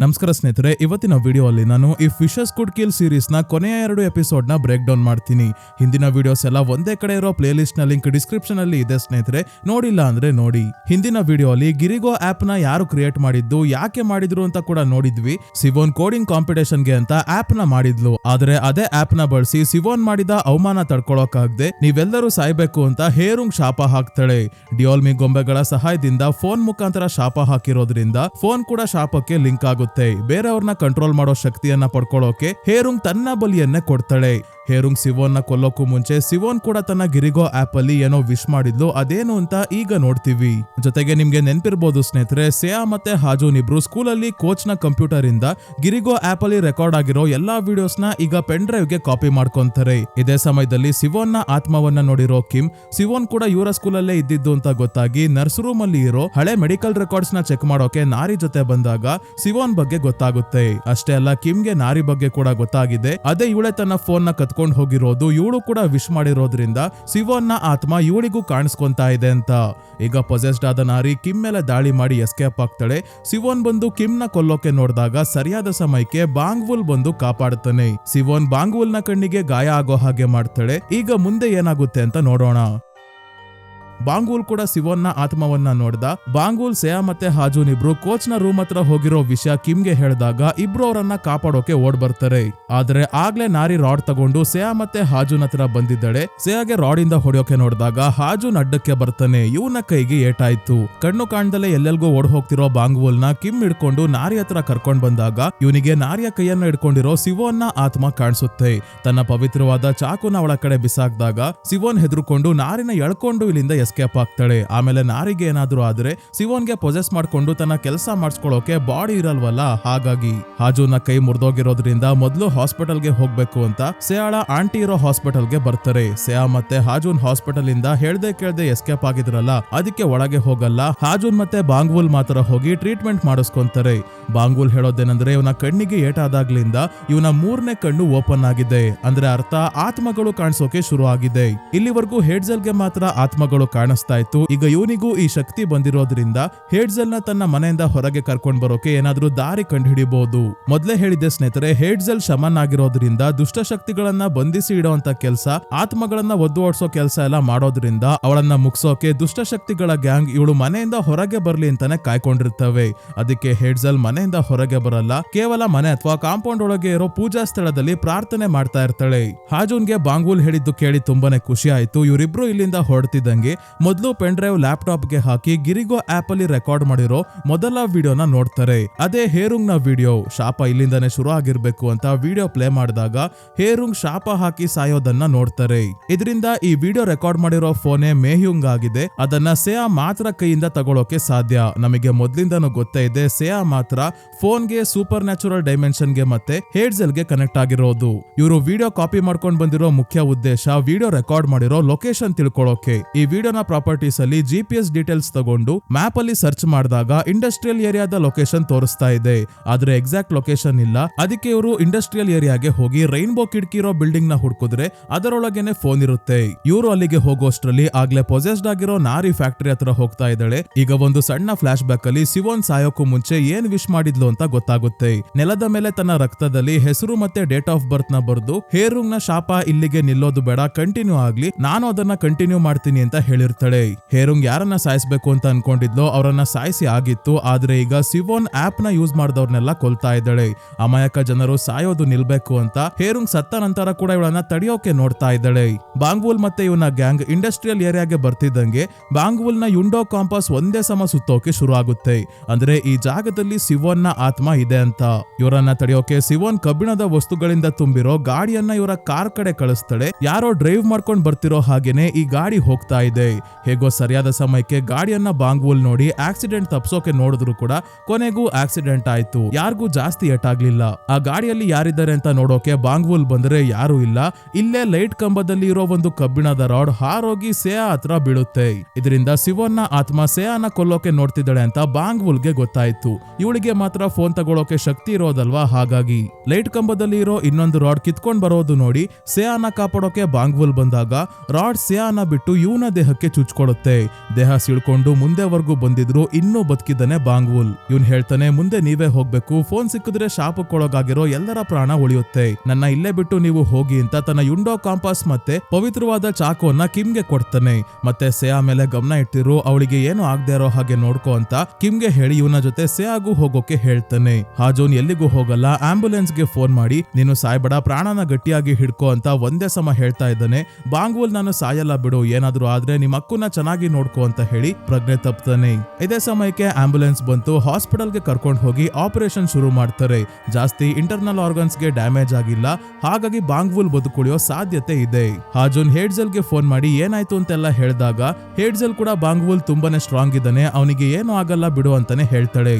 ನಮಸ್ಕಾರ ಸ್ನೇಹಿತರೆ, ಇವತ್ತಿನ ವಿಡಿಯೋ ಅಲ್ಲಿ ನಾನು ಈ ಫಿಶಸ್ ಕುಡ್ ಕಿಲ್ ಸೀರೀಸ್ ನ ಕೊನೆಯ 2 ಎಪಿಸೋಡ್ ನ ಬ್ರೇಕ್ ಡೌನ್ ಮಾಡ್ತೀನಿ. ಹಿಂದಿನ ವಿಡಿಯೋಸ್ ಎಲ್ಲ ಒಂದೇ ಕಡೆ ಇರೋ ಪ್ಲೇ ಲಿಸ್ಟ್ ನ ಲಿಂಕ್ ಡಿಸ್ಕ್ರಿಪ್ಷನ್ ಅಲ್ಲಿ ಇದೆ ಸ್ನೇಹಿತರೆ, ನೋಡಿಲ್ಲ ಅಂದ್ರೆ ನೋಡಿ. ಹಿಂದಿನ ವಿಡಿಯೋ ಅಲ್ಲಿ ಗಿರಿಗೋ ಆಪ್ ನ ಯಾರು ಕ್ರಿಯೇಟ್ ಮಾಡಿದ್ದು, ಯಾಕೆ ಮಾಡಿದ್ರು ಅಂತ ಕೂಡ ನೋಡಿದ್ವಿ. ಸಿವೋನ್ ಕೋಡಿಂಗ್ ಕಾಂಪಿಟೇಷನ್ ಗೆ ಅಂತ ಆಪ್ ನ ಮಾಡಿದ್ಲು. ಆದ್ರೆ ಅದೇ ಆಪ್ ನ ಬಳಸಿ ಸಿವೋನ್ ಮಾಡಿದ ಅವಮಾನ ತಡ್ಕೊಳಕ್ಕಾಗದೆ ನೀವೆಲ್ಲರೂ ಸಾಯ್ಬೇಕು ಅಂತ ಹೇರುಂಗ್ ಶಾಪ ಹಾಕ್ತಾಳೆ. ಡಿಯೋಲ್ಮಿ ಗೊಂಬೆಗಳ ಸಹಾಯದಿಂದ ಫೋನ್ ಮುಖಾಂತರ ಶಾಪ ಹಾಕಿರೋದ್ರಿಂದ ಫೋನ್ ಕೂಡ ಶಾಪಕ್ಕೆ ಲಿಂಕ್ ಆಗುತ್ತೆ. ಬೇರೆಯವ್ರನ್ನ ಕಂಟ್ರೋಲ್ ಮಾಡೋ ಶಕ್ತಿಯನ್ನ ಪಡ್ಕೊಳ್ಳೋಕೆ ಹೇರುಂಗ್ ತನ್ನ ಬಲಿಯನ್ನೇ ಕೊಡ್ತಾಳೆ. ಹೇರುಂಗ್ ಸಿವೋನ್ ನ ಕೊಲ್ಲೋಕು ಮುಂಚೆ ಸಿವೋನ್ ಕೂಡ ತನ್ನ ಗಿರಿಗೋ ಆಪ್ ಅಲ್ಲಿ ಏನೋ ವಿಶ್ ಮಾಡಿದ್ಲು, ಅದೇನು ಅಂತ ಈಗ ನೋಡ್ತೀವಿ. ಜೊತೆಗೆ ನಿಮ್ಗೆ ನೆನ್ಪಿರ್ಬೋದು ಸ್ನೇಹಿತರೆ, ಸೇಯಾ ಮತ್ತೆ ಹಾಜೂನ್ ಇಬ್ರು ಸ್ಕೂಲ್ ಅಲ್ಲಿ ಕೋಚ್ ನ ಕಂಪ್ಯೂಟರ್ ಇಂದ ಗಿರಿಗೋ ಆಪ್ ಅಲ್ಲಿ ರೆಕಾರ್ಡ್ ಆಗಿರೋ ಎಲ್ಲಾ ವಿಡಿಯೋಸ್ ನ ಈಗ ಪೆನ್ ಡ್ರೈವ್ ಗೆ ಕಾಪಿ ಮಾಡ್ಕೊಂತಾರೆ. ಇದೇ ಸಮಯದಲ್ಲಿ ಸಿವೋನ್ ನ ಆತ್ಮವನ್ನ ನೋಡಿರೋ ಕಿಮ್, ಸಿವೋನ್ ಕೂಡ ಇವರ ಸ್ಕೂಲ್ ಅಲ್ಲೇ ಇದ್ದಿದ್ದು ಅಂತ ಗೊತ್ತಾಗಿ ನರ್ಸ್ ರೂಮ್ ಅಲ್ಲಿ ಇರೋ ಹಳೆ ಮೆಡಿಕಲ್ ರೆಕಾರ್ಡ್ಸ್ ನ ಚೆಕ್ ಮಾಡೋಕೆ ನಾರಿ ಜೊತೆ ಬಂದಾಗ ಸಿವೋನ್ ಬಗ್ಗೆ ಗೊತ್ತಾಗುತ್ತೆ. ಅಷ್ಟೇ ಅಲ್ಲ, ಕಿಮ್ಗೆ ನಾರಿ ಬಗ್ಗೆ ಕೂಡ ಗೊತ್ತಾಗಿದೆ. ಅದೇ ಇವಳೆ ತನ್ನ ಫೋನ್ ನ ಕತ್ಕೊಂಡು ಹೋಗಿರೋದು, ಇವಳು ಕೂಡ ವಿಶ್ ಮಾಡಿರೋದ್ರಿಂದ ಸಿವೋನ್ ನ ಆತ್ಮ ಇವಳಿಗೂ ಕಾಣಿಸ್ಕೊಂತಾ ಇದೆ ಅಂತ. ಈಗ ಪೊಸೆಸ್ಡ್ ಆದ ನಾರಿ ಕಿಮ್ ಮೇಲೆ ದಾಳಿ ಮಾಡಿ ಎಸ್ಕೇಪ್ ಆಗ್ತಾಳೆ. ಸಿವೋನ್ ಬಂದು ಕಿಮ್ ನ ಕೊಲ್ಲೋಕೆ ನೋಡಿದಾಗ ಸರಿಯಾದ ಸಮಯಕ್ಕೆ ಬಾಂಗ್ವುಲ್ ಬಂದು ಕಾಪಾಡುತ್ತಾನೆ. ಸಿವೋನ್ ಬಾಂಗ್ವುಲ್ ನ ಕಣ್ಣಿಗೆ ಗಾಯ ಆಗೋ ಹಾಗೆ ಮಾಡ್ತಾಳೆ. ಈಗ ಮುಂದೆ ಏನಾಗುತ್ತೆ ಅಂತ ನೋಡೋಣ. ಬಾಂಗ್ವುಲ್ ಕೂಡ ಸಿವೋನ್ ನ ಆತ್ಮವನ್ನ ನೋಡ್ದ. ಬಾಂಗ್ವುಲ್, ಸೇಯಾ ಮತ್ತೆ ಹಾಜೂನ್ ಇಬ್ರು ಕೋಚ್ ನ ರೂಮ್ ಹತ್ರ ಹೋಗಿರೋ ವಿಷಯ ಕಿಮ್ಗೆ ಹೇಳಿದಾಗ ಇಬ್ರು ಅವರನ್ನ ಕಾಪಾಡೋಕೆ ಓಡ್ ಬರ್ತಾರೆ. ಆದ್ರೆ ಆಗ್ಲೇ ನಾರಿ ರಾಡ್ ತಗೊಂಡು ಸೇಯಾ ಮತ್ತೆ ಹಾಜೂನ್ ಹತ್ರ ಬಂದಿದ್ದಾಳೆ. ಸೇಯಾಗೆ ರಾಡ್ ಇಂದ ಹೊಡೆಯೋಕೆ ನೋಡಿದಾಗ ಹಾಜೂನ್ ಅಡ್ಡಕ್ಕೆ ಬರ್ತಾನೆ. ಇವನ ಕೈಗೆ ಏಟಾಯ್ತು. ಕಣ್ಣು ಕಾಣ್ದಲೆ ಎಲ್ಲೆಲ್ಗೂ ಓಡ್ ಹೋಗ್ತಿರೋ ಬಾಂಗ್ವುಲ್ ನ ಕಿಮ್ ಹಿಡ್ಕೊಂಡು ನಾರಿ ಹತ್ರ ಕರ್ಕೊಂಡ್ ಬಂದಾಗ ಇವನಿಗೆ ನಾರಿಯ ಕೈಯನ್ನ ಹಿಡ್ಕೊಂಡಿರೋ ಸಿವೋನ್ ನ ಆತ್ಮ ಕಾಣಿಸುತ್ತೆ. ತನ್ನ ಪವಿತ್ರವಾದ ಚಾಕುನ ಅವಳ ಕಡೆ ಬಿಸಾಕ್ದಾಗ ಸಿವೋನ್ ಹೆದರ್ಕೊಂಡು ನಾರಿನ ಎಳ್ಕೊಂಡು ಇಲ್ಲಿಂದ ಎಸ್ಕೇಪ್ ಆಗ್ತಾಳೆ. ಆಮೇಲೆ ನಾರಿಗೆ ಏನಾದ್ರೂ ಆದ್ರೆ ಸಿವೋನ್ಗೆ ಪೊಸೆಸ್ ಮಾಡ್ಕೊಂಡು ತನ್ನ ಕೆಲಸ ಮಾಡಿಸ್ಕೊಳ್ಳೋಕೆ ಬಾಡಿ ಇರಲ್ವಲ್ಲ, ಹಾಗಾಗಿ ಹಾಜೂನ ಕೈ ಮುರಿದೋಗಿರೋದ್ರಿಂದ ಮೊದಲು ಹಾಸ್ಪಿಟಲ್ಗೆ ಹೋಗ್ಬೇಕು ಅಂತ ಸೇಯಾಳ ಆಂಟಿ ಇರೋ ಹಾಸ್ಪಿಟಲ್ಗೆ ಬರ್ತಾರೆ. ಸೇಯಾ ಮತ್ತೆ ಹಾಜೂನ್ ಹಾಸ್ಪಿಟಲ್ ಇಂದ ಹೇಳ್ದೆ ಕೇಳ್ದೆ ಎಸ್ಕೇಪ್ ಆಗಿದ್ರಲ್ಲ, ಅದಕ್ಕೆ ಒಳಗೆ ಹೋಗಲ್ಲ. ಹಾಜೂನ್ ಮತ್ತೆ ಬಾಂಗ್ವುಲ್ ಮಾತ್ರ ಹೋಗಿ ಟ್ರೀಟ್ಮೆಂಟ್ ಮಾಡಿಸ್ಕೊಂತಾರೆ. ಬಾಂಗ್ವುಲ್ ಹೇಳೋದೇನಂದ್ರೆ ಇವನ ಕಣ್ಣಿಗೆ ಏಟಾದಾಗ್ಲಿಂದ ಇವನ 3ನೇ ಕಣ್ಣು ಓಪನ್ ಆಗಿದೆ. ಅಂದ್ರೆ ಅರ್ಥ ಆತ್ಮಗಳು ಕಾಣಿಸೋಕೆ ಶುರು ಆಗಿದೆ. ಇಲ್ಲಿವರೆಗೂ ಹೇಡ್ಜೆಲ್ ಗೆ ಮಾತ್ರ ಆತ್ಮಗಳು ಕಾಣಿಸ್ತಾ ಇತ್ತು. ಈಗ ಇವನಿಗೂ ಈ ಶಕ್ತಿ ಬಂದಿರೋದ್ರಿಂದ ಹೇಡ್ಜೆಲ್ ನ ತನ್ನ ಮನೆಯಿಂದ ಹೊರಗೆ ಕರ್ಕೊಂಡ್ ಬರೋಕೆ ಏನಾದ್ರೂ ದಾರಿ ಕಂಡು ಹಿಡಿಬಹುದು. ಮೊದ್ಲೇ ಹೇಳಿದ್ದೆ ಸ್ನೇಹಿತರೆ, ಹೇಡ್ಜೆಲ್ ಶಮನ್ ಆಗಿರೋದ್ರಿಂದ ದುಷ್ಟಶಕ್ತಿಗಳನ್ನ ಬಂಧಿಸಿ ಇಡೋಂತ ಕೆಲಸ, ಆತ್ಮಗಳನ್ನ ಒದ್ದು ಓಡಿಸೋ ಕೆಲಸ ಎಲ್ಲ ಮಾಡೋದ್ರಿಂದ ಅವಳನ್ನ ಮುಗ್ಸೋಕೆ ದುಷ್ಟಶಕ್ತಿಗಳ ಗ್ಯಾಂಗ್ ಇವಳು ಮನೆಯಿಂದ ಹೊರಗೆ ಬರ್ಲಿ ಅಂತಾನೆ ಕಾಯ್ಕೊಂಡಿರ್ತವೆ. ಅದಕ್ಕೆ ಹೇಡ್ಜೆಲ್ ಮನೆಯಿಂದ ಹೊರಗೆ ಬರಲ್ಲ, ಕೇವಲ ಮನೆ ಅಥವಾ ಕಾಂಪೌಂಡ್ ಒಳಗೆ ಇರೋ ಪೂಜಾ ಸ್ಥಳದಲ್ಲಿ ಪ್ರಾರ್ಥನೆ ಮಾಡ್ತಾ ಇರ್ತಾಳೆ. ಹಾಜೂನ್ಗೆ ಬಾಂಗ್ವುಲ್ ಹೇಳಿದ್ದು ಕೇಳಿ ತುಂಬಾನೇ ಖುಷಿ ಆಯ್ತು. ಇವರಿಬ್ರು ಇಲ್ಲಿಂದ ಹೊರಡ್ತಿದ್ದಂಗೆ ಮೊದಲು ಪೆನ್ ಡ್ರೈವ್ ಲ್ಯಾಪ್ಟಾಪ್ ಗೆ ಹಾಕಿ ಗಿರಿಗೋ ಆಪ್ ಅಲ್ಲಿ ರೆಕಾರ್ಡ್ ಮಾಡಿರೋ ಮೊದಲ ವಿಡಿಯೋನ ನೋಡ್ತಾರೆ. ಅದೇ ಹೇರುಂಗ್ ನ ವಿಡಿಯೋ. ಶಾಪ ಇಲ್ಲಿಂದಾನೆ ಶುರು ಆಗಿರ್ಬೇಕು ಅಂತ ವಿಡಿಯೋ ಪ್ಲೇ ಮಾಡಿದಾಗ ಹೇರುಂಗ್ ಶಾಪ ಹಾಕಿ ಸಾಯೋದನ್ನ ನೋಡ್ತಾರೆ. ಇದರಿಂದ ಈ ವಿಡಿಯೋ ರೆಕಾರ್ಡ್ ಮಾಡಿರೋ ಫೋನೇ ಮೇಹ್ಯುಂಗ್ ಆಗಿದೆ. ಅದನ್ನ ಸೇಯಾ ಮಾತ್ರ ಕೈಯಿಂದ ತಗೊಳ್ಳೋಕೆ ಸಾಧ್ಯ. ನಮಗೆ ಮೊದ್ಲಿಂದಾನು ಗೊತ್ತೇ ಇದೆ, ಸೇಯಾ ಮಾತ್ರ ಫೋನ್ಗೆ ಸೂಪರ್ ನ್ಯಾಚುರಲ್ ಡೈಮೆನ್ಷನ್ ಗೆ ಮತ್ತೆ ಹೇಡ್ಜೆಲ್ ಗೆ ಕನೆಕ್ಟ್ ಆಗಿರೋದು. ಇವರು ವಿಡಿಯೋ ಕಾಪಿ ಮಾಡ್ಕೊಂಡ್ ಬಂದಿರೋ ಮುಖ್ಯ ಉದ್ದೇಶ ವಿಡಿಯೋ ರೆಕಾರ್ಡ್ ಮಾಡಿರೋ ಲೊಕೇಶನ್ ತಿಳ್ಕೊಳ್ಳೋಕೆ. ಈ ವಿಡಿಯೋನ ಪ್ರಾಪರ್ಟೀಸ್ ಅಲ್ಲಿ GPS ಡೀಟೇಲ್ಸ್ ತಗೊಂಡು ಮ್ಯಾಪ್ ಅಲ್ಲಿ ಸರ್ಚ್ ಮಾಡಿದಾಗ ಇಂಡಸ್ಟ್ರಿಯಲ್ ಏರಿಯಾದ ಲೊಕೇಶನ್ ತೋರಿಸ್ತಾ ಇದೆ. ಆದ್ರೆ ಎಕ್ಸಾಕ್ಟ್ ಲೊಕೇಶನ್ ಇಲ್ಲ. ಅದಕ್ಕೆ ಇವರು ಇಂಡಸ್ಟ್ರಿಯಲ್ ಏರಿಯಾಗೆ ಹೋಗಿ ರೈನ್ಬೋ ಕಿಟಕಿ ಇರೋ ಬಿಲ್ಡಿಂಗ್ ನ ಹುಡುಕಿದ್ರೆ ಅದರೊಳಗೇನೆ ಫೋನ್ ಇರುತ್ತೆ. ಇವರು ಅಲ್ಲಿಗೆ ಹೋಗೋಷ್ಟ್ರಲ್ಲಿ ಆಗ್ಲೇ ಪೊಸೆಸ್ಡ್ ಆಗಿರೋ ನಾರಿ ಫ್ಯಾಕ್ಟರಿ ಹತ್ರ ಹೋಗ್ತಾ ಇದ್ದಾಳೆ. ಈಗ ಒಂದು ಸಣ್ಣ ಫ್ಲಾಶ್ ಬ್ಯಾಕ್ ಅಲ್ಲಿ ಸಿವೋನ್ ಸಾಯೋಕು ಮುಂಚೆ ಏನ್ ವಿಶ್ ಮಾಡಿದ್ಲು ಅಂತ ಗೊತ್ತಾಗುತ್ತೆ. ನೆಲದ ಮೇಲೆ ತನ್ನ ರಕ್ತದಲ್ಲಿ ಹೆಸರು ಮತ್ತೆ ಡೇಟ್ ಆಫ್ ಬರ್ತ್ ನ ಬರ್ದು ಹೇರುಂಗ್ ನ ಶಾಪ ಇಲ್ಲಿಗೆ ನಿಲ್ಲೋದು ಬೇಡ, ಕಂಟಿನ್ಯೂ ಆಗ್ಲಿ, ನಾನು ಅದನ್ನ ಕಂಟಿನ್ಯೂ ಮಾಡ್ತೀನಿ ಅಂತ ಹೇಳಿರ್ತಾಳೆ. ಹೇರುಂಗ್ ಯಾರನ್ನ ಸಾಯಿಸ್ಬೇಕು ಅಂತ ಅನ್ಕೊಂಡಿದ್ಲೋ ಅವರನ್ನ ಸಾಯಿಸಿ ಆಗಿತ್ತು. ಆದ್ರೆ ಈಗ ಸಿವೋನ್ ಆಪ್ ನ ಯೂಸ್ ಮಾಡಿದವ್ರನ್ನೆಲ್ಲ ಕೊಲ್ತಾ ಇದ್ದಾಳೆ. ಅಮಾಯಕ ಜನರು ಸಾಯೋದು ನಿಲ್ಬೇಕು ಅಂತ ಹೇರುಂಗ್ ಸತ್ತ ನಂತರ ಕೂಡ ಇವಳನ್ನ ತಡೆಯೋಕೆ ನೋಡ್ತಾ ಇದ್ದಾಳೆ. ಬಾಂಗ್ವುಲ್ ಮತ್ತೆ ಇವನ ಗ್ಯಾಂಗ್ ಇಂಡಸ್ಟ್ರಿಯಲ್ ಏರಿಯಾಗೆ ಬರ್ತಿದ್ದಂಗೆ ಬಾಂಗ್ವುಲ್ ನ ಯುಂಡೋ ಕಾಂಪಾಸ್ ಒಂದೇ ಸಮ ಸುತ್ತೋಕೆ ಶುರು ಆಗುತ್ತೆ. ಅಂದ್ರೆ ಈ ಜಾಗದಲ್ಲಿ ಸಿವೋನ್ ನ ಆತ್ಮ ಇದೆ ಅಂತ. ಇವರನ್ನ ತಡೆಯೋಕೆ ಸಿವೋನ್ ಕಬ್ಬಿಣದ ವಸ್ತುಗಳಿಂದ ತುಂಬಿರೋ ಗಾಡಿಯನ್ನ ಇವರ ಕಾರ್ ಕಡೆ ಕಳಿಸ್ತಾಳೆ. ಯಾರೋ ಡ್ರೈವ್ ಮಾಡ್ಕೊಂಡ್ ಬರ್ತಿರೋ ಹಾಗೇನೆ ಈ ಗಾಡಿ ಹೋಗ್ತಾ ಇದೆ. ಹೇಗೋ ಸರಿಯಾದ ಸಮಯಕ್ಕೆ ಗಾಡಿಯನ್ನ ಬಾಂಗ್ವುಲ್ ನೋಡಿ ಆಕ್ಸಿಡೆಂಟ್ ತಪ್ಸೋಕೆ ನೋಡಿದ್ರು ಕೂಡ ಕೊನೆಗೂ ಆಕ್ಸಿಡೆಂಟ್ ಆಯ್ತು. ಯಾರಿಗೂ ಜಾಸ್ತಿ ಏಟಾಗ್ಲಿಲ್ಲ. ಆ ಗಾಡಿಯಲ್ಲಿ ಯಾರಿದ್ದಾರೆ ಅಂತ ನೋಡೋಕೆ ಬಾಂಗ್ವುಲ್ ಬಂದ್ರೆ ಯಾರು ಇಲ್ಲ. ಇಲ್ಲೇ ಲೈಟ್ ಕಂಬದಲ್ಲಿ ಇರೋ ಒಂದು ಕಬ್ಬಿಣದ ರಾಡ್ ಹಾರೋಗಿ ಸೇಯಾ ಹತ್ರ ಬೀಳುತ್ತೆ. ಇದರಿಂದ ಸಿವೋನ್ ನ ಆತ್ಮ ಸೇಯಾನ ಕೊಲ್ಲೋಕೆ ನೋಡ್ತಿದ್ದಾಳೆ ಅಂತ ಬಾಂಗ್ವುಲ್ಗೆ ಗೊತ್ತಾಯ್ತು. ಇವಳಿಗೆ ಮಾತ್ರ ಫೋನ್ ತಗೊಳ್ಳೋಕೆ ಶಕ್ತಿ ಇರೋದಲ್ವಾ, ಹಾಗಾಗಿ ಲೈಟ್ ಕಂಬದಲ್ಲಿ ಇರೋ ಇನ್ನೊಂದು ರಾಡ್ ಕಿತ್ಕೊಂಡ್ ಬರೋದು ನೋಡಿ ಸೇಯಾನ ಕಾಪಾಡೋಕೆ ಬಾಂಗ್ವುಲ್ ಬಂದಾಗ ರಾಡ್ ಸೇಯಾನ ಬಿಟ್ಟು ಇವನ ದೇಹಕ್ಕೆ ದೇಹಕ್ಕೆ ಚುಚ್ಕೊಡುತ್ತೆ. ದೇಹ ಸಿಳ್ಕೊಂಡು ಮುಂದೆವರೆಗೂ ಬಂದಿದ್ರು ಇನ್ನೂ ಬದುಕಿದ್ದಾನೆ ಬಾಂಗ್ವುಲ್. ಇವ್ನ್ ಹೇಳ್ತಾನೆ, ಮುಂದೆ ನೀವೇ ಹೋಗ್ಬೇಕು, ಫೋನ್ ಸಿಕ್ಕಿದ್ರೆ ಶಾಪಕ್ಕೊಳಗಾಗಿರೋ ಎಲ್ಲರ ಪ್ರಾಣ ಉಳಿಯುತ್ತೆ, ನನ್ನ ಇಲ್ಲೇ ಬಿಟ್ಟು ನೀವು ಹೋಗಿ ಅಂತ ತನ್ನ ಯುಂಡೋ ಕಾಂಪಾಸ್ ಮತ್ತೆ ಪವಿತ್ರವಾದ ಚಾಕುವನ್ನ ಕಿಮ್ಗೆ ಕೊಡ್ತಾನೆ. ಮತ್ತೆ ಸೇಯಾ ಮೇಲೆ ಗಮನ ಇಟ್ಟಿರು, ಅವಳಿಗೆ ಏನು ಆಗದೆ ಇರೋ ಹಾಗೆ ನೋಡ್ಕೋ ಅಂತ ಕಿಮ್ಗೆ ಹೇಳಿ ಇವನ ಜೊತೆ ಸೇಯಾಗೂ ಹೋಗೋಕೆ ಹೇಳ್ತಾನೆ. ಹಾಜೋನ್ ಎಲ್ಲಿಗೂ ಹೋಗಲ್ಲ, ಆಂಬ್ಯುಲೆನ್ಸ್ಗೆ ಫೋನ್ ಮಾಡಿ ನೀನು ಸಾಯ್ಬೇಡ, ಪ್ರಾಣನ ಗಟ್ಟಿಯಾಗಿ ಹಿಡ್ಕೋ ಅಂತ ಒಂದೇ ಸಮ ಹೇಳ್ತಾ ಇದ್ದಾನೆ. ಬಾಂಗ್ವುಲ್ ನಾನು ಸಾಯಲ್ಲ ಬಿಡು, ಏನಾದ್ರೂ ಆದ್ರೆ ನಿಮ್ಮ ಅಕ್ಕನ್ನ ಚೆನ್ನಾಗಿ ನೋಡ್ಕೋ ಅಂತ ಹೇಳಿ ಪ್ರಜ್ಞೆ ತಪ್ತಾನೆ. ಇದೇ ಸಮಯಕ್ಕೆ ಆಂಬ್ಯುಲೆನ್ಸ್ ಬಂತು, ಹಾಸ್ಪಿಟಲ್ಗೆ ಕರ್ಕೊಂಡು ಹೋಗಿ ಆಪರೇಷನ್ ಶುರು ಮಾಡ್ತಾರೆ. ಜಾಸ್ತಿ ಇಂಟರ್ನಲ್ ಆರ್ಗನ್ಸ್ಗೆ ಡ್ಯಾಮೇಜ್ ಆಗಿಲ್ಲ, ಹಾಗಾಗಿ ಬಾಂಗ್ವುಲ್ ಬದುಕುಳಿಯೋ ಸಾಧ್ಯತೆ ಇದೆ. ಹಾಜೋನ್ ಹೇಡ್ಜಲ್ಗೆ ಫೋನ್ ಮಾಡಿ ಏನಾಯ್ತು ಅಂತೆಲ್ಲ ಹೇಳಿದಾಗ ಹೇಡ್ಜಲ್ ಕೂಡ ಬಾಂಗ್ವುಲ್ ತುಂಬಾನೇ ಸ್ಟ್ರಾಂಗ್ ಇದ್ದಾನೆ, ಅವನಿಗೆ ಏನು ಆಗಲ್ಲ ಬಿಡು ಅಂತಾನೆ ಹೇಳ್ತಾಳೆ.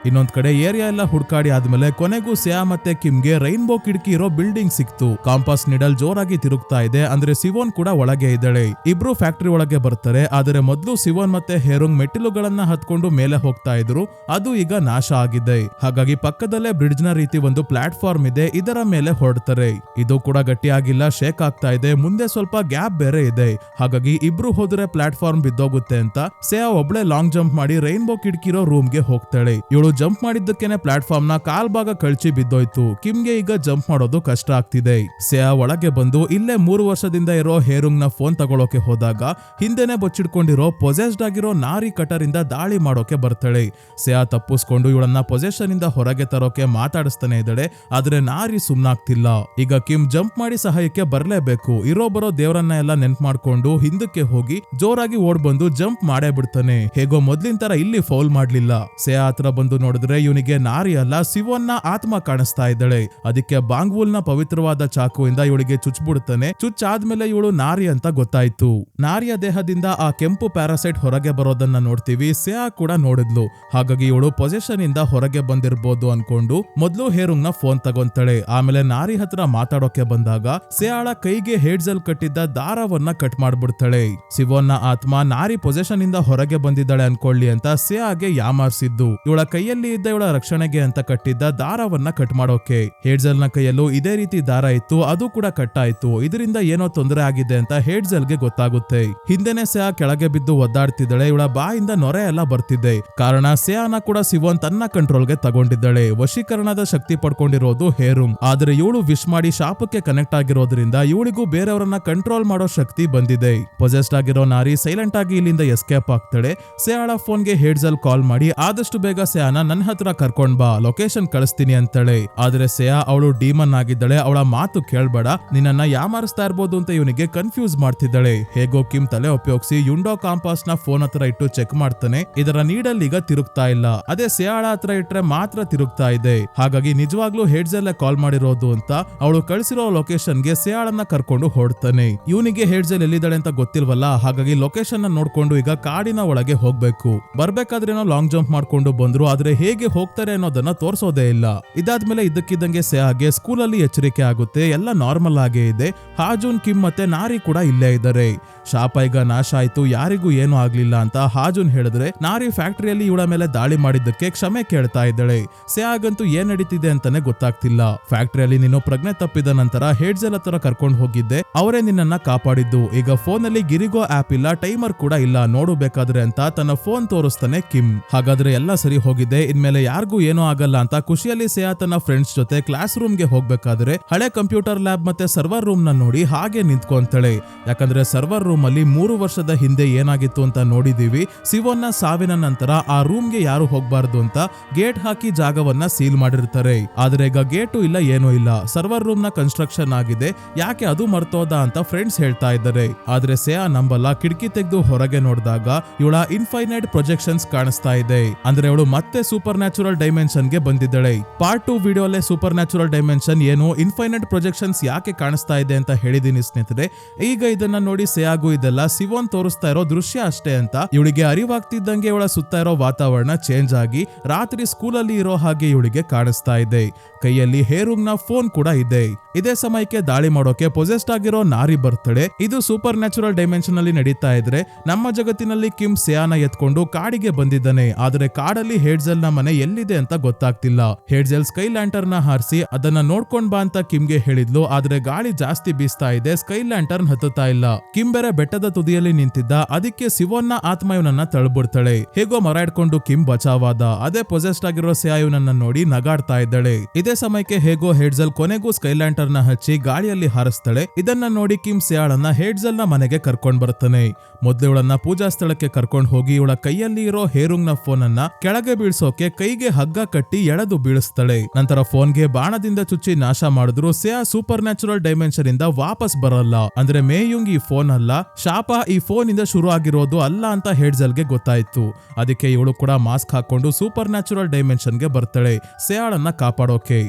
ಇನ್ನೊಂದ್ ಕಡೆ ಏರಿಯಾ ಎಲ್ಲ ಹುಡ್ಕಾಡಿ ಆದ್ಮೇಲೆ ಕೊನೆಗೂ ಸೇಯಾ ಮತ್ತೆ ಕಿಮ್ಗೆ ರೈನ್ಬೋ ಕಿಟಕಿ ಇರೋ ಬಿಲ್ಡಿಂಗ್ ಸಿಕ್ತು. ಕಾಂಪಾಸ್ ನಿಡಲ್ ಜೋರಾಗಿ ತಿರುಗ್ತಾ ಇದೆ, ಅಂದ್ರೆ ಸಿವೋನ್ ಕೂಡ ಒಳಗೆ ಇದ್ದಾಳೆ. ಇಬ್ರು ಫ್ಯಾಕ್ಟರಿ ಒಳಗೆ ಬರ್ತಾರೆ. ಆದರೆ ಮೊದಲು ಸಿವೋನ್ ಮತ್ತೆ ಹೇರುಂಗ್ ಮೆಟ್ಟಿಲುಗಳನ್ನ ಹತ್ಕೊಂಡು ಮೇಲೆ ಹೋಗ್ತಾ ಇದ್ರು, ಅದು ಈಗ ನಾಶ ಆಗಿದೆ. ಹಾಗಾಗಿ ಪಕ್ಕದಲ್ಲೇ ಬ್ರಿಡ್ಜ್ ನ ರೀತಿ ಒಂದು ಪ್ಲಾಟ್ಫಾರ್ಮ್ ಇದೆ, ಇದರ ಮೇಲೆ ಹೊರಡ್ತಾರೆ. ಇದು ಕೂಡ ಗಟ್ಟಿಯಾಗಿಲ್ಲ, ಶೇಕ್ ಆಗ್ತಾ ಇದೆ, ಮುಂದೆ ಸ್ವಲ್ಪ ಗ್ಯಾಪ್ ಬೇರೆ ಇದೆ. ಹಾಗಾಗಿ ಇಬ್ರು ಹೋದ್ರೆ ಪ್ಲಾಟ್ಫಾರ್ಮ್ ಬಿದ್ದೋಗುತ್ತೆ ಅಂತ ಸೇಯಾ ಒಬ್ಳೆ ಲಾಂಗ್ ಜಂಪ್ ಮಾಡಿ ರೈನ್ಬೋ ಕಿಟಕಿ ಇರೋ ರೂಮ್ಗೆ ಹೋಗ್ತಾಳೆ. ಇವಳು ಜಂಪ್ ಮಾಡಿದ್ದಕ್ಕೇನೆ ಪ್ಲಾಟ್ಫಾರ್ಮ್ ನ ಕಾಲ್ ಭಾಗ ಕಳ್ಚಿ ಬಿದ್ದೋಯ್ತು. ಕಿಮ್ಗೆ ಈಗ ಜಂಪ್ ಮಾಡೋದು ಕಷ್ಟ ಆಗ್ತಿದೆ. ಸೇಯಾ ಒಳಗೆ ಬಂದು ಇಲ್ಲೇ 3 ವರ್ಷದಿಂದ ಇರೋ ಹೇರುಂಗ್ ನ ಫೋನ್ ತಗೊಳೋಕೆ ಹೋದಾಗ ಹಿಂದೆನೆ ಬಚ್ಚಿಡ್ಕೊಂಡಿರೋ ಪೊಸೆಸ್ಡ್ ಆಗಿರೋ ನಾರಿ ಕಟರ್ ಇಂದ ದಾಳಿ ಮಾಡೋಕೆ ಬರ್ತಾಳೆ. ಸೇಯಾ ತಪ್ಪಿಸ್ಕೊಂಡು ಇವಳನ್ನ ಪೊಸೆಷನ್ ಇಂದ ಹೊರಗೆ ತರೋಕೆ ಮಾತಾಡಿಸ್ತಾನೆ ಇದ್ದಾಳೆ, ಆದ್ರೆ ನಾರಿ ಸುಮ್ನಾಗ್ತಿಲ್ಲ. ಈಗ ಕಿಮ್ ಜಂಪ್ ಮಾಡಿ ಸಹಾಯಕ್ಕೆ ಬರ್ಲೇಬೇಕು. ಇರೋ ಬರೋ ದೇವರನ್ನ ಎಲ್ಲ ನೆನ್ಪ್ ಮಾಡ್ಕೊಂಡು ಹಿಂದಕ್ಕೆ ಹೋಗಿ ಜೋರಾಗಿ ಓಡ್ ಬಂದು ಜಂಪ್ ಮಾಡೇ ಬಿಡ್ತಾನೆ. ಹೇಗೋ ಮೊದ್ಲಿನ ತರ ಇಲ್ಲಿ ಫೌಲ್ ಮಾಡ್ಲಿಲ್ಲ. ಸೇಯಾ ಹತ್ರ ಬಂದು ನೋಡಿದ್ರೆ ಇವನಿಗೆ ನಾರಿ ಅಲ್ಲ, ಸಿವೋನ್ನ ಆತ್ಮ ಕಾಣಿಸ್ತಾ ಇದ್ದಾಳೆ. ಅದಕ್ಕೆ ಬಾಂಗ್ವುಲ್ ನ ಪವಿತ್ರವಾದ ಚಾಕುವಿಂದ ಇವಳಿಗೆ ಚುಚ್ಬಿಡುತ್ತಾನೆ. ಚುಚ್ಚಾದ್ಮೇಲೆ ಇವಳು ನಾರಿ ಅಂತ ಗೊತ್ತಾಯ್ತು. ನಾರಿಯ ದೇಹದಿಂದ ಆ ಕೆಂಪು ಪ್ಯಾರಾಸೈಟ್ ಹೊರಗೆ ಬರೋದನ್ನ ನೋಡ್ತೀವಿ. ಸೇಯಾ ಕೂಡ ನೋಡಿದ್ಲು, ಹಾಗಾಗಿ ಇವಳು ಪೊಸೆಷನ್ ಇಂದ ಹೊರಗೆ ಬಂದಿರ್ಬೋದು ಅನ್ಕೊಂಡು ಮೊದ್ಲು ಹೇರುಂಗ್ ನ ಫೋನ್ ತಗೊಂತಾಳೆ. ಆಮೇಲೆ ನಾರಿ ಹತ್ರ ಮಾತಾಡೋಕೆ ಬಂದಾಗ ಸೇಯಾಳ ಕೈಗೆ ಹೇಡ್ಜಲ್ ಕಟ್ಟಿದ್ದ ದಾರವನ್ನ ಕಟ್ ಮಾಡ್ಬಿಡ್ತಾಳೆ. ಸಿವೋನ್ನ ಆತ್ಮ ನಾರಿ ಪೊಸೆಷನ್ ಇಂದ ಹೊರಗೆ ಬಂದಿದ್ದಾಳೆ ಅನ್ಕೊಳ್ಳಿ ಅಂತ ಸೇಯಾಗೆ ಯಾಮಾರ್ಸಿದ್ದು. ಇವಳ ಕೈಯಲ್ಲಿ ಇದ್ದ ಇವಳ ರಕ್ಷಣೆಗೆ ಅಂತ ಕಟ್ಟಿದ್ದ ದಾರವನ್ನ ಕಟ್ ಮಾಡೋಕೆ. ಹೇಡ್ಜಲ್ ನ ಕೈಯಲ್ಲೂ ಇದೇ ರೀತಿ ದಾರ ಇತ್ತು, ಅದು ಕೂಡ ಕಟ್ಟಾಯ್ತು. ಇದರಿಂದ ಏನೋ ತೊಂದರೆ ಆಗಿದೆ ಅಂತ ಹೇಡ್ಜಲ್ ಗೆ ಗೊತ್ತಾಗುತ್ತೆ. ಹಿಂದೆನೆ ಸೇಯಾ ಕೆಳಗೆ ಬಿದ್ದು ಒದ್ದಾಡ್ತಿದ್ದಾಳೆ. ಇವಳ ಬಾಯಿಂದ ನೊರೆ ಎಲ್ಲ ಬರ್ತಿದೆ. ಕಾರಣ ಸೇಯಾನ ಕೂಡ ಸಿವೋನ್ ತನ್ನ ಕಂಟ್ರೋಲ್ಗೆ ತಗೊಂಡಿದ್ದಾಳೆ. ವಶೀಕರಣದ ಶಕ್ತಿ ಪಡ್ಕೊಂಡಿರೋದು ಹೇರುಂಗ್, ಆದ್ರೆ ಇವಳು ವಿಶ್ ಮಾಡಿ ಶಾಪಕ್ಕೆ ಕನೆಕ್ಟ್ ಆಗಿರೋದ್ರಿಂದ ಇವಳಿಗೂ ಬೇರೆಯವರನ್ನ ಕಂಟ್ರೋಲ್ ಮಾಡೋ ಶಕ್ತಿ ಬಂದಿದೆ. ಪೊಸೆಸ್ಡ್ ಆಗಿರೋ ನಾರಿ ಸೈಲೆಂಟ್ ಆಗಿ ಇಲ್ಲಿಂದ ಎಸ್ಕೇಪ್ ಆಗ್ತಾಳೆ. ಸೇಯಾಳ ಫೋನ್ಗೆ ಹೇಡ್ಜಲ್ ಕಾಲ್ ಮಾಡಿ ಆದಷ್ಟು ಬೇಗ ಸೇಯಾನ ನನ್ನ ಹತ್ರ ಕರ್ಕೊಂಡ್ ಬಾ, ಲೊಕೇಶನ್ ಕಳಿಸ್ತೀನಿ ಅಂತಾಳೆ. ಆದ್ರೆ ಸೇಯಾ ಅವಳು ಡೀಮನ್ ಆಗಿದ್ದಾಳೆ, ಅವಳ ಮಾತು ಕೇಳ್ಬೇಡ, ನಿನ್ನನ್ನ ಯಾಮಾರಿಸ್ತಾ ಇರ್ಬೋದು ಅಂತ ಇವನಿಗೆ ಕನ್ಫ್ಯೂಸ್ ಮಾಡ್ತಿದ್ದಾಳೆ. ಹೇಗೋ ಕಿಮ್ ತಲೆ ಉಪಯೋಗಿಸಿ ಯುಂಡೋ ಕಾಂಪಾಸ್ ನ ಫೋನ್ ಹತ್ರ ಇಟ್ಟು ಚೆಕ್ ಮಾಡ್ತಾನೆ. ಇದರ ನೀಡಲ್ ಈಗ ತಿರುಗ್ತಾ ಇಲ್ಲ, ಅದೇ ಸೇಯಾಳ ಹತ್ರ ಇಟ್ರೆ ಮಾತ್ರ ತಿರುಗ್ತಾ ಇದೆ. ಹಾಗಾಗಿ ನಿಜವಾಗ್ಲೂ ಹೇಡ್ಜಲ್ ಕಾಲ್ ಮಾಡಿರೋದು ಅಂತ ಅವಳು ಕಳಿಸಿರೋ ಲೊಕೇಶನ್ ಗೆ ಸೇಯಾಳನ್ನ ಕರ್ಕೊಂಡು ಹೊರಡ್ತಾನೆ. ಇವನಿಗೆ ಹೇಡ್ಜಲ್ ಎಲ್ಲಿದ್ದಾಳೆ ಅಂತ ಗೊತ್ತಿಲ್ವಲ್ಲ, ಹಾಗಾಗಿ ಲೊಕೇಶನ್ ನೋಡ್ಕೊಂಡು ಈಗ ಕಾಡಿನ ಒಳಗೆ ಹೋಗ್ಬೇಕು. ಬರ್ಬೇಕಾದ್ರೇನೋ ಲಾಂಗ್ ಜಂಪ್ ಮಾಡ್ಕೊಂಡು ಬಂದ್ರು, ಆದ್ರೆ ಹೇಗೆ ಹೋಗ್ತಾರೆ ಅನ್ನೋದನ್ನ ತೋರ್ಸೋದೇ ಇಲ್ಲ. ಇದಾದ್ಮೇಲೆ ಇದ್ದಕ್ಕಿದ್ದಂಗೆ ಸೇಯಾಗೆ ಸ್ಕೂಲಲ್ಲಿ ಎಚ್ಚರಿಕೆ ಆಗುತ್ತೆ, ಎಲ್ಲ ನಾರ್ಮಲ್ ಆಗೇ ಇದೆ. ಹಾಜೂನ್, ಕಿಮ್ ಮತ್ತೆ ನಾರಿ ಕೂಡ ಇಲ್ಲೇ ಇದ್ದಾರೆ. ಶಾಪ ಈಗ ನಾಶ ಆಯ್ತು, ಯಾರಿಗೂ ಏನು ಆಗ್ಲಿಲ್ಲ ಅಂತ ಹಾಜೂನ್ ಹೇಳಿದ್ರೆ ನಾರಿ ಫ್ಯಾಕ್ಟರಿಯಲ್ಲಿ ಇವಳ ಮೇಲೆ ದಾಳಿ ಮಾಡಿದ್ದಕ್ಕೆ ಕ್ಷಮೆ ಕೇಳ್ತಾ ಇದ್ದಾಳೆ. ಸೇಯಾಗಂತೂ ಏನ್ ನಡೀತಿದೆ ಅಂತಾನೆ ಗೊತ್ತಾಗ್ತಿಲ್ಲ. ಫ್ಯಾಕ್ಟರಿಯಲ್ಲಿ ನೀನು ಪ್ರಜ್ಞೆ ತಪ್ಪಿದ ನಂತರ ಹೇಡ್ಜಲ್ ಹತ್ರ ಕರ್ಕೊಂಡು ಹೋಗಿದ್ದೆ, ಅವರೇ ನಿನ್ನನ್ನ ಕಾಪಾಡಿದ್ದು. ಈಗ ಫೋನ್ ಅಲ್ಲಿ ಗಿರಿಗೋ ಆಪ್ ಇಲ್ಲ, ಟೈಮರ್ ಕೂಡ ಇಲ್ಲ, ನೋಡು ಬೇಕಾದ್ರೆ ಅಂತ ತನ್ನ ಫೋನ್ ತೋರಿಸ್ತಾನೆ ಕಿಮ್. ಹಾಗಾದ್ರೆ ಎಲ್ಲ ಸರಿ ಹೋಗಿದೆ, ಇನ್ಮೇಲೆ ಯಾರಿಗೂ ಏನೂ ಆಗಲ್ಲ ಅಂತ ಖುಷಿಯಲ್ಲಿ ಸೇಯಾ ತನ್ನ ಫ್ರೆಂಡ್ಸ್ ಜೊತೆ ಕ್ಲಾಸ್ ರೂಮ್ ಗೆ ಹೋಗ್ಬೇಕಾದ್ರೆ ಹಳೆ ಕಂಪ್ಯೂಟರ್ ಲ್ಯಾಬ್ ಮತ್ತೆ ಸರ್ವರ್ ರೂಮ್ ನ ನೋಡಿ ಹಾಗೆ ನಿಂತ್ಕೊಂತಾಳೆ. ಯಾಕಂದ್ರೆ ಸರ್ವರ್ ರೂಮ್ ಅಲ್ಲಿ 3 ವರ್ಷದ ಹಿಂದೆ ಏನಾಗಿತ್ತು ಅಂತ ನೋಡಿದೀವಿ. ಸಿವೋನ್ನ ಸಾವಿನ ನಂತರ ಆ ರೂಮ್ ಗೆ ಯಾರು ಹೋಗ್ಬಾರ್ದು ಅಂತ ಗೇಟ್ ಹಾಕಿ ಜಾಗವನ್ನ ಸೀಲ್ ಮಾಡಿರ್ತಾರೆ. ಆದ್ರೆ ಈಗ ಗೇಟು ಇಲ್ಲ, ಏನೂ ಇಲ್ಲ, ಸರ್ವರ್ ರೂಮ್ ನ ಕನ್ಸ್ಟ್ರಕ್ಷನ್ ಆಗಿದೆ, ಯಾಕೆ ಅದು ಮರ್ತೋದ ಅಂತ ಫ್ರೆಂಡ್ಸ್ ಹೇಳ್ತಾ ಇದ್ದಾರೆ. ಆದ್ರೆ ಸೇಯಾ ನಂಬಲ್ಲ. ಕಿಟಕಿ ತೆಗೆದು ಹೊರಗೆ ನೋಡಿದಾಗ ಇವಳ ಇನ್ಫೈನೈಟ್ ಪ್ರೊಜೆಕ್ಷನ್ಸ್ ಕಾಣಿಸ್ತಾ ಇದೆ. ಅಂದ್ರೆ ಇವಳು ಮತ್ತೆ ಸೂಪರ್ ನ್ಯಾಚುರಲ್ ಡೈಮೆನ್ಷನ್ ಗೆ ಬಂದಿದ್ದಾಳೆ. ಪಾರ್ಟ್ 2 ವಿಡಿಯೋಲೆ ಸೂಪರ್ ನ್ಯಾಚುರಲ್ ಡೈಮೆನ್ಷನ್ ಏನು, ಇನ್ಫೈನೈಟ್ ಪ್ರೊಜೆಕ್ಷನ್ಸ್ ಯಾಕೆ ಕಾಣಿಸ್ತಾ ಇದೆ ಅಂತ ಹೇಳಿದೀನಿ ಸ್ನೇಹಿತರೆ. ಈಗ ಇದನ್ನ ನೋಡಿ ಸೇಯಾಗೂ ಇದೆಲ್ಲ ಸಿವೋನ್ ತೋರಿಸ್ತಾ ಇರೋ ದೃಶ್ಯ ಅಷ್ಟೇ ಅಂತ ಇವಳಿಗೆ ಅರಿವಾಗ್ತಿದ್ದಂಗೆ ಇವಳ ಸುತ್ತ ಇರೋ ವಾತಾವರಣ ಚೇಂಜ್ ಆಗಿ ರಾತ್ರಿ ಸ್ಕೂಲಲ್ಲಿ ಇರೋ ಹಾಗೆ ಇವಳಿಗೆ ಕಾಣಿಸ್ತಾ ಇದೆ. ಕೈಯಲ್ಲಿ ಹೇರುಂಗ್ ನ ಫೋನ್ ಕೂಡ ಇದೆ. ಇದೇ ಸಮಯಕ್ಕೆ ದಾಳಿ ಮಾಡೋಕೆ ಪೊಸೆಸ್ಡ್ ಆಗಿರೋ ನಾರಿ ಬರ್ತಾಳೆ. ಇದು ಸೂಪರ್ ನ್ಯಾಚುರಲ್ ಡೈಮೆನ್ಷನ್ ಅಲ್ಲಿ ನಡೀತಾ ಇದ್ರೆ ನಮ್ಮ ಜಗತ್ತಿನಲ್ಲಿ ಕಿಮ್ ಸೇಯಾನ ಎತ್ಕೊಂಡು ಕಾಡಿಗೆ ಬಂದಿದ್ದಾನೆ. ಆದ್ರೆ ಕಾಡಲ್ಲಿ ಹೇಡ್ಜಲ್ ಹೇಡ್ಜೆಲ್ ನ ಮನೆ ಎಲ್ಲಿದೆ ಅಂತ ಗೊತ್ತಾಗ್ತಿಲ್ಲ. ಹೇಡ್ಜೆಲ್ ಸ್ಕೈ ಲ್ಯಾಂಟರ್ನ್ ನ ಹಾರಿಸಿ ಅದನ್ನ ನೋಡ್ಕೊಂಡ್ ಬಾ ಅಂತ ಕಿಮ್ಗೆ ಹೇಳಿದ್ಲು. ಆದ್ರೆ ಗಾಳಿ ಜಾಸ್ತಿ ಬೀಸ್ತಾ ಇದೆ, ಸ್ಕೈ ಲ್ಯಾಂಟರ್ನ್ ಹತ್ತುತ್ತಾ ಇಲ್ಲ. ಕಿಮ್ ಬೇರೆ ಬೆಟ್ಟದ ತುದಿಯಲ್ಲಿ ನಿಂತಿದ್ದ, ಅದಕ್ಕೆ ಸಿವೋನ್ನ ಆತ್ಮ ಇವನನ್ನ ತಳ್ಬಿಡ್ತಾಳೆ. ಹೇಗೋ ಮರ ಇಟ್ಕೊಂಡು ಕಿಮ್ ಬಚಾವಾದ. ಅದೇ ಪೊಸೆಸ್ಡ್ ಆಗಿರೋ ಸಿಯಾ ಇವನನ್ನ ನೋಡಿ ನಗಾಡ್ತಾ ಇದ್ದಾಳೆ. ಇದೇ ಸಮಯಕ್ಕೆ ಹೇಗೋ ಹೇಡ್ಜೆಲ್ ಕೊನೆಗೂ ಸ್ಕೈ ಲ್ಯಾಂಟರ್ನ್ ನ ಹಚ್ಚಿ ಗಾಳಿಯಲ್ಲಿ ಹಾರಿಸ್ತಾಳೆ. ಇದನ್ನ ನೋಡಿ ಕಿಮ್ ಸಿಯಾಳನ್ನ ಹೇಡ್ಜೆಲ್ ನ ಮನೆಗೆ ಕರ್ಕೊಂಡ್ ಬರ್ತಾನೆ. ಮೊದ್ಲು ಇವಳನ್ನ ಪೂಜಾ ಸ್ಥಳಕ್ಕೆ ಕರ್ಕೊಂಡ್ ಹೋಗಿ ಇವಳ ಕೈಯಲ್ಲಿ ಇರೋ ಹೇರುಂಗ್ ನ ಫೋನ್ ಅನ್ನ ಕೆಳಗೆ ಬೀಳ್ಸೋಕೆ ಕೈಗೆ ಹಗ್ಗ ಕಟ್ಟಿ ಎಳೆದು ಬೀಳಿಸ್ತಾಳೆ. ನಂತರ ಫೋನ್ಗೆ ಬಾಣದಿಂದ ಚುಚ್ಚಿ ನಾಶ ಮಾಡಿದ್ರು ಸಿಯಾ ಸೂಪರ್ ನ್ಯಾಚುರಲ್ ಡೈಮೆನ್ಷನ್ ಇಂದ ವಾಪಸ್ ಬರಲ್ಲ. ಅಂದ್ರೆ ಮೇಯುಂಗ್ ಈ ಫೋನ್ ಅಲ್ಲ, ಶಾಪ ಈ ಫೋನ್ ಇಂದ ಶುರು ಆಗಿರೋದು ಅಲ್ಲ ಅಂತ ಹೇಡ್ಜೆಲ್ಗೆ ಗೊತ್ತಾಯ್ತು. ಅದಕ್ಕೆ ಇವಳು ಕೂಡ ಮಾಸ್ಕ್ ಹಾಕೊಂಡು ಸೂಪರ್ ನ್ಯಾಚುರಲ್ ಡೈಮೆನ್ಷನ್ಗೆ ಬರ್ತಾಳೆ ಸಿಯಾಳನ್ನ ಕಾಪಾಡೋಕೆ.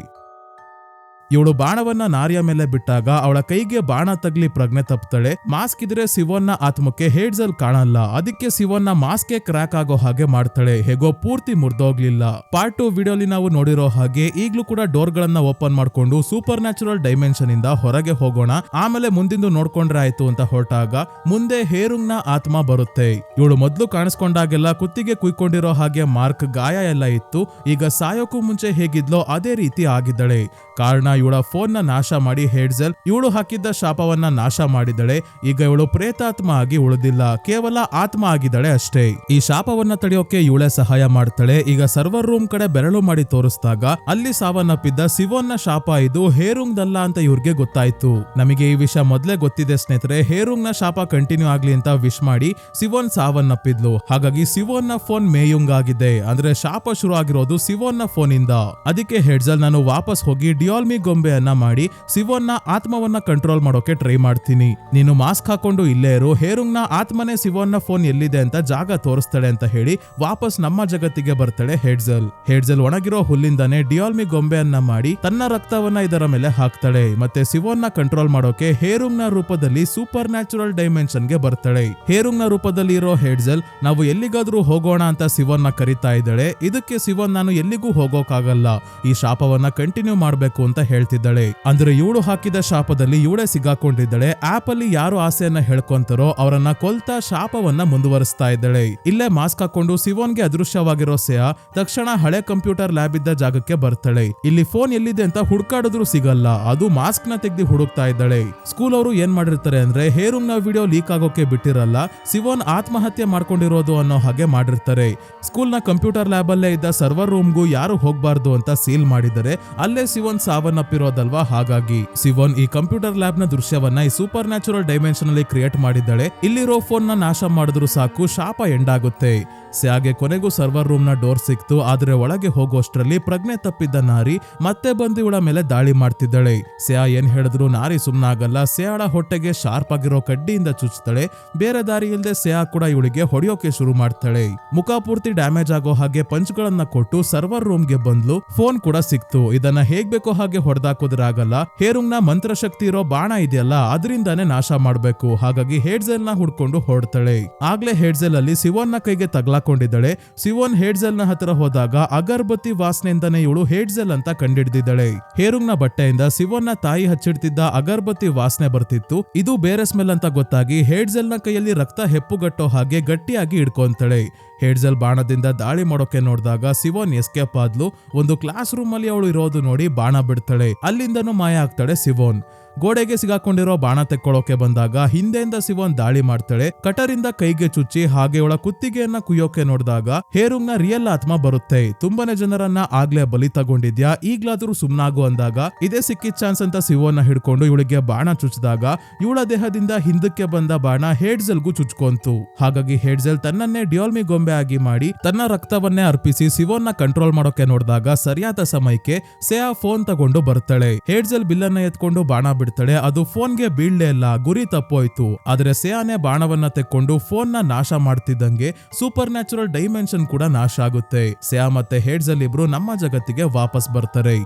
ಇವಳು ಬಾಣವನ್ನ ನಾರಿಯ ಮೇಲೆ ಬಿಟ್ಟಾಗ ಅವಳ ಕೈಗೆ ಬಾಣ ತಗ್ಲಿ ಪ್ರಜ್ಞೆ ತಪ್ತಾಳೆ. ಮಾಸ್ಕ್ ಇದ್ರೆ ಸಿವೋನ್ನ ಆತ್ಮಕ್ಕೆ ಹೇಡ್ಜೆಲ್ ಕಾಣಲ್ಲ. ಅದಕ್ಕೆ ಸಿವೋನ್ನ ಮಾಸ್ಕ್ ಕ್ರ್ಯಾಕ್ ಆಗೋ ಹಾಗೆ ಮಾಡ್ತಾಳೆ. ಹೇಗೋ ಪೂರ್ತಿ ಮುರಿದೋಗ್ಲಿಲ್ಲ. ಪಾರ್ಟ್ 2 ವಿಡಿಯೋಲಿ ನಾವು ನೋಡಿರೋ ಹಾಗೆ ಈಗ್ಲೂ ಕೂಡ ಡೋರ್ ಗಳನ್ನ ಓಪನ್ ಮಾಡ್ಕೊಂಡು ಸೂಪರ್ ನ್ಯಾಚುರಲ್ ಡೈಮೆನ್ಷನ್ ಇಂದ ಹೊರಗೆ ಹೋಗೋಣ, ಆಮೇಲೆ ಮುಂದಿಂದು ನೋಡ್ಕೊಂಡ್ರೆ ಆಯ್ತು ಅಂತ ಹೊರಟಾಗ ಮುಂದೆ ಹೇರುಂಗ್ ನ ಆತ್ಮ ಬರುತ್ತೆ. ಇವಳು ಮೊದ್ಲು ಕಾಣಿಸ್ಕೊಂಡಾಗೆಲ್ಲ ಕುತ್ತಿಗೆ ಕುಯ್ಕೊಂಡಿರೋ ಹಾಗೆ ಮಾರ್ಕ್ ಗಾಯ ಎಲ್ಲ ಇತ್ತು. ಈಗ ಸಾಯೋಕ್ಕೂ ಮುಂಚೆ ಹೇಗಿದ್ಲೋ ಅದೇ ರೀತಿ ಆಗಿದ್ದಾಳೆ. ಕಾರಣ ಇವಳ ಫೋನ್ ನ ನಾಶ ಮಾಡಿ ಹೇಡ್ಜೆಲ್ ಇವಳು ಹಾಕಿದ್ದ ಶಾಪವನ್ನ ನಾಶ ಮಾಡಿದಳೆ. ಈಗ ಇವಳು ಪ್ರೇತಾತ್ಮ ಆಗಿ ಉಳಿದಿಲ್ಲ, ಕೇವಲ ಆತ್ಮ ಆಗಿದ್ದಾಳೆ ಅಷ್ಟೇ. ಈ ಶಾಪವನ್ನ ತಡೆಯೋಕೆ ಇವಳೇ ಸಹಾಯ ಮಾಡ್ತಾಳೆ. ಈಗ ಸರ್ವರ್ ರೂಮ್ ಕಡೆ ಬೆರಳು ಮಾಡಿ ತೋರಿಸಿದಾಗ ಅಲ್ಲಿ ಸಾವನ್ನಪ್ಪಿದ್ದ ಸಿವೋನ್ನ ಶಾಪ ಇದು ಹೇರುಂಗ್ ದಲ್ಲ ಅಂತ ಇವ್ರಿಗೆ ಗೊತ್ತಾಯ್ತು. ನಮಗೆ ಈ ವಿಷಯ ಮೊದ್ಲೇ ಗೊತ್ತಿದೆ ಸ್ನೇಹಿತರೆ. ಹೇರುಂಗ್ ನ ಶಾಪ ಕಂಟಿನ್ಯೂ ಆಗ್ಲಿ ಅಂತ ವಿಶ್ ಮಾಡಿ ಸಿವೋನ್ ಸಾವನ್ನಪ್ಪಿದ್ಲು. ಹಾಗಾಗಿ ಸಿವೋನ್ ನ ಫೋನ್ ಮೇಯುಂಗ್ ಆಗಿದೆ. ಅಂದ್ರೆ ಶಾಪ ಶುರು ಆಗಿರೋದು ಸಿವೋನ್ ನ ಫೋನ್ ಇಂದ. ಅದಕ್ಕೆ ಹೇಡ್ಜೆಲ್ ನಾನು ವಾಪಸ್ ಹೋಗಿ ಡಿಯಾಲ್ಮಿ ಗೊಂಬೆಯನ್ನ ಮಾಡಿ ಸಿವೋನ್ನ ಆತ್ಮವನ್ನ ಕಂಟ್ರೋಲ್ ಮಾಡೋಕೆ ಟ್ರೈ ಮಾಡ್ತೀನಿ. ನೀನು ಮಾಸ್ಕ್ ಹಾಕೊಂಡು ಇಲ್ಲೇ ಇರು, ಹೇರುಂಗ್ ನ ಆತ್ಮನೇ ಸಿವೋನ್ನ ಫೋನ್ ಎಲ್ಲಿದೆ ಅಂತ ಜಾಗ ತೋರಿಸ್ತಾಳೆ ಅಂತ ಹೇಳಿ ವಾಪಸ್ ನಮ್ಮ ಜಗತ್ತಿಗೆ ಬರ್ತಾಳೆ ಹೇಡ್ಜೆಲ್. ಹೇಡ್ಜೆಲ್ ಒಣಗಿರೋ ಹುಲ್ಲಿಂದಾನೆ ಡಿಯಾಲ್ಮಿ ಗೊಂಬೆಯನ್ನ ಮಾಡಿ ತನ್ನ ರಕ್ತವನ್ನ ಇದರ ಮೇಲೆ ಹಾಕ್ತಾಳೆ. ಮತ್ತೆ ಸಿವೋನ್ನ ಕಂಟ್ರೋಲ್ ಮಾಡೋಕೆ ಹೇರುಂಗ್ ನ ರೂಪದಲ್ಲಿ ಸೂಪರ್ ನ್ಯಾಚುರಲ್ ಡೈಮೆನ್ಷನ್ ಗೆ ಬರ್ತಾಳೆ. ಹೇರುಂಗ್ ನ ರೂಪದಲ್ಲಿ ಇರೋ ಹೇಡ್ಜೆಲ್ ನಾವು ಎಲ್ಲಿಗಾದ್ರೂ ಹೋಗೋಣ ಅಂತ ಸಿವೋನ್ನ ಕರಿತಾ ಇದ್ದಾಳೆ. ಇದಕ್ಕೆ ಸಿವೋನ್ ನಾನು ಎಲ್ಲಿಗೂ ಹೋಗೋಕಾಗಲ್ಲ, ಈ ಶಾಪವನ್ನ ಕಂಟಿನ್ಯೂ ಮಾಡ್ಬೇಕು ಅಂತ ಹೇಳ್ತಿದ್ದಾಳೆ. ಅಂದ್ರೆ ಇವಳು ಹಾಕಿದ ಶಾಪದಲ್ಲಿ ಇವಳೇ ಸಿಗಾಕೊಂಡಿದ್ದಾಳೆ. ಆಪ್ ಅಲ್ಲಿ ಯಾರು ಆಸೆಯನ್ನ ಹೇಳ್ಕೊಂತಾರೋ ಅವರನ್ನ ಕೊಲ್ತಾ ಶಾಪವನ್ನ ಮುಂದುವರಿಸ್ತಾ ಇದ್ದಾಳೆ. ಇಲ್ಲೇ ಮಾಸ್ಕ್ ಹಾಕೊಂಡು ಸಿವೋನ್ಗೆ ಅದೃಶ್ಯವಾಗಿರೋ ಸಿಯಾ ತಕ್ಷಣ ಹಳೆ ಕಂಪ್ಯೂಟರ್ ಲ್ಯಾಬ್ ಇದ್ದ ಜಾಗಕ್ಕೆ ಬರ್ತಾಳೆ. ಇಲ್ಲಿ ಫೋನ್ ಎಲ್ಲಿದೆ ಅಂತ ಹುಡುಕಾಡಿದ್ರು ಸಿಗಲ್ಲ, ಅದು ಮಾಸ್ಕ್ ನ ತೆಗ್ದು ಹುಡುಕ್ತಾ ಇದ್ದಾಳೆ. ಸ್ಕೂಲ್ ಅವರು ಏನ್ ಮಾಡಿರ್ತಾರೆ ಅಂದ್ರೆ ಹೇರುಂಗ್ ನ ವಿಡಿಯೋ ಲೀಕ್ ಆಗೋಕೆ ಬಿಟ್ಟಿರಲ್ಲ, ಸಿವೋನ್ ಆತ್ಮಹತ್ಯೆ ಮಾಡ್ಕೊಂಡಿರೋದು ಅನ್ನೋ ಹಾಗೆ ಮಾಡಿರ್ತಾರೆ. ಸ್ಕೂಲ್ ನ ಕಂಪ್ಯೂಟರ್ ಲ್ಯಾಬ್ ಅಲ್ಲೇ ಇದ್ದ ಸರ್ವರ್ ರೂಮ್ಗೂ ಯಾರು ಹೋಗ್ಬಾರ್ದು ಅಂತ ಸೀಲ್ ಮಾಡಿದರೆ ಅಲ್ಲೇ ಸಿವೋನ್ ಸಾವನ್ನಪ್ಪಿರೋದಲ್ವಾ. ಹಾಗಾಗಿ ಸಿವೋನ್ ಈ ಕಂಪ್ಯೂಟರ್ ಲ್ಯಾಬ್ ನ ದೃಶ್ಯವನ್ನ ಈ ಸೂಪರ್ ನ್ಯಾಚುರಲ್ ಡೈಮೆನ್ಷನ್ ಅಲ್ಲಿ ಕ್ರಿಯೇಟ್ ಮಾಡಿದ್ದಾಳೆ. ಇಲ್ಲಿರೋ ಫೋನ್ ನ ನಾಶ ಮಾಡಿದ್ರು ಸಾಕು, ಶಾಪ ಎಂಡ್ ಆಗುತ್ತೆ. ಸಿಯಾಗೆ ಕೊನೆಗೂ ಸರ್ವರ್ ರೂಮ್ ನ ಡೋರ್ ಸಿಕ್ತು. ಆದ್ರೆ ಒಳಗೆ ಹೋಗೋಷ್ಟ್ರಲ್ಲಿ ಪ್ರಜ್ಞೆ ತಪ್ಪಿದ್ದ ನಾರಿ ಮತ್ತೆ ಬಂದು ಇವಳ ಮೇಲೆ ದಾಳಿ ಮಾಡ್ತಿದ್ದಾಳೆ. ಸಿಯಾ ಏನ್ ಹೇಳಿದ್ರು ನಾರಿ ಸುಮ್ನಾಗಲ್ಲ. ಸಿಯಾಳ ಹೊಟ್ಟೆಗೆ ಶಾರ್ಪ್ ಆಗಿರೋ ಕಡ್ಡಿಯಿಂದ ಚುಚ್ತಾಳೆ. ಬೇರೆ ದಾರಿ ಇಲ್ಲದೆ ಸಿಯಾ ಕೂಡ ಇವಳಿಗೆ ಹೊಡೆಯೋಕೆ ಶುರು ಮಾಡ್ತಾಳೆ. ಮುಖ ಪೂರ್ತಿ ಡ್ಯಾಮೇಜ್ ಆಗೋ ಹಾಗೆ ಪಂಚ್ ಗಳನ್ನ ಕೊಟ್ಟು ಸರ್ವರ್ ರೂಮ್ ಗೆ ಬಂದ್ಲು. ಫೋನ್ ಕೂಡ ಸಿಕ್ತು. ಇದನ್ನ ಹೇಗ್ ಬೇಕೋ ಹಾಗೆ ಹೊಡೆದಾಕೋದ್ರಾಗಲ್ಲ, ಹೇರುಂಗ್ ನ ಮಂತ್ರಶಕ್ತಿ ಇರೋ ಬಾಣ ಇದೆಯಲ್ಲ ಅದರಿಂದಾನೇ ನಾಶ ಮಾಡ್ಬೇಕು. ಹಾಗಾಗಿ ಹೇಡ್ಜೆಲ್ ನ ಹುಡ್ಕೊಂಡು ಹೊಡ್ತಾಳೆ. ಆಗ್ಲೇ ಹೇಡ್ಜೆಲ್ ಅಲ್ಲಿ ಸಿವೋನ್ ನ ಕೈಗೆ ತಗ್ಲಾಕೊಂಡಿದ್ದಾಳೆ. ಸಿವೋನ್ ಹೇಡ್ಜೆಲ್ ನ ಹತ್ರ ಹೋದಾಗ ಅಗರ್ಬತ್ತಿ ವಾಸನೆಯಿಂದಾನೆ ಇವಳು ಹೇಡ್ಜೆಲ್ ಅಂತ ಕಂಡಿಡ್ದಿದ್ದಾಳೆ. ಹೇರುಂಗ್ ನ ಬಟ್ಟೆಯಿಂದ ಸಿವೋನ್ ನ ತಾಯಿ ಹಚ್ಚಿಡ್ತಿದ್ದ ಅಗರ್ಬತ್ತಿ ವಾಸನೆ ಬರ್ತಿತ್ತು. ಇದು ಬೇರೆ ಸ್ಮೆಲ್ ಅಂತ ಗೊತ್ತಾಗಿ ಹೇಡ್ಜೆಲ್ ನ ಕೈಯಲ್ಲಿ ರಕ್ತ ಹೆಪ್ಪುಗಟ್ಟೋ ಹಾಗೆ ಗಟ್ಟಿಯಾಗಿ ಹಿಡ್ಕೊಂತಾಳೆ. ಹೇಡ್ಜೆಲ್ ಬಾಣದಿಂದ ದಾಳಿ ಮಾಡೋಕೆ ನೋಡಿದಾಗ ಸಿವೋನ್ ಎಸ್ಕೇಪ್ ಆದ್ಲು. ಒಂದು ಕ್ಲಾಸ್ ರೂಮ್ ಅಲ್ಲಿ ಅವಳು ಇರೋದು ನೋಡಿ ಬಾಣ ಬಿಡ್ತಾಳೆ. ಅಲ್ಲಿಂದನೂ ಮಾಯ ಆಗ್ತಾಳೆ ಸಿವೋನ್. ಗೋಡೆಗೆ ಸಿಗಾಕೊಂಡಿರೋ ಬಾಣ ತೆಕ್ಕೊಳ್ಳೋಕೆ ಬಂದಾಗ ಹಿಂದೆಯಿಂದ ಸಿವೋನ್ ದಾಳಿ ಮಾಡ್ತಾಳೆ. ಕಟರಿಂದ ಕೈಗೆ ಚುಚ್ಚಿ ಹಾಗೆ ಅವಳ ಕುತ್ತಿಗೆಯನ್ನ ಕುಯ್ಯೋಕೆ ನೋಡಿದಾಗ ಹೇರುಂಗ್ ನ ರಿಯಲ್ ಆತ್ಮ ಬರುತ್ತೆ. ತುಂಬಾನೇ ಜನರನ್ನ ಆಗ್ಲೇ ಬಲಿ ತಗೊಂಡಿದ್ಯಾ, ಈಗ್ಲಾದ್ರೂ ಸುಮ್ನಾಗು ಅಂದಾಗ ಇದೇ ಸಿಕ್ಕಿದ ಚಾನ್ಸ್ ಅಂತ ಸಿವೋನ್ ನ ಹಿಡ್ಕೊಂಡು ಇವಳಿಗೆ ಬಾಣ ಚುಚ್ಚಿದಾಗ ಇವಳ ದೇಹದಿಂದ ಹಿಂದಕ್ಕೆ ಬಂದ ಬಾಣ ಹೇಡ್ಜೆಲ್ಗೂ ಚುಚ್ಕೊಂತು. ಹಾಗಾಗಿ ಹೇಡ್ಜೆಲ್ ತನ್ನನ್ನೇ ಡಿಯಾಲ್ಮಿ ಗೊಂಬೆ ಆಗಿ ಮಾಡಿ ತನ್ನ ರಕ್ತವನ್ನೇ ಅರ್ಪಿಸಿ ಸಿವೋನ್ ನ ಕಂಟ್ರೋಲ್ ಮಾಡೋಕೆ ನೋಡಿದಾಗ ಸರಿಯಾದ ಸಮಯಕ್ಕೆ ಸಿಯಾ ಫೋನ್ ತಗೊಂಡು ಬರ್ತಾಳೆ. ಹೇಡ್ಜೆಲ್ ಬಿಲ್ಲನ್ನ ಎತ್ಕೊಂಡು ಬಾಣ ಬಿಡ್ತಾಳೆ. ಅದು ಫೋನ್ಗೆ ಬೀಳ್ಲೇ ಇಲ್ಲ, ಗುರಿ ತಪ್ಪೋಯ್ತು. ಆದ್ರೆ ಸಿಯಾನೆ ಬಾಣವನ್ನ ತೆಕ್ಕೊಂಡು ಫೋನ್ ನ ನಾಶ ಮಾಡ್ತಿದ್ದಂಗೆ ಸೂಪರ್ ನ್ಯಾಚುರಲ್ ಡೈಮೆನ್ಷನ್ ಕೂಡ ನಾಶ ಆಗುತ್ತೆ. ಸಿಯಾ ಮತ್ತೆ ಹೇಡ್ಜೆಲ್ ಇಬ್ರು ನಮ್ಮ ಜಗತ್ತಿಗೆ ವಾಪಸ್ ಬರ್ತಾರೆ.